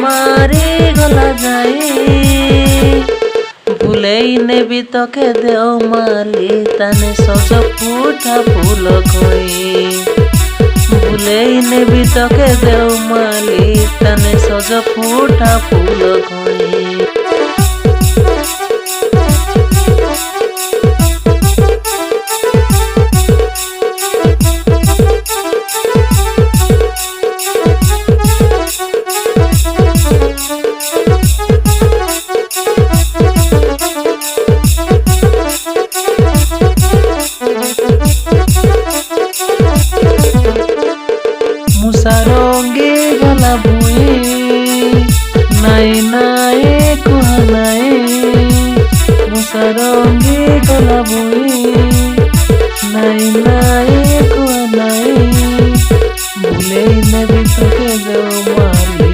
মারি গলা যায় ভুলেই নেবি তোকে দেওমালি তানে সজ ফুটা ফুল কই ভুলেই নেবি তোকে দেওমালি তানে সজ ফুটা ফুল কই মুসারঙ্গে গলা বুয়ে নাই নাই কুহা নাই মুসারঙ্গে গলা বুয়ে নাই নাই কুহা নাই ভুলেই নেবি তোকে দেওমালি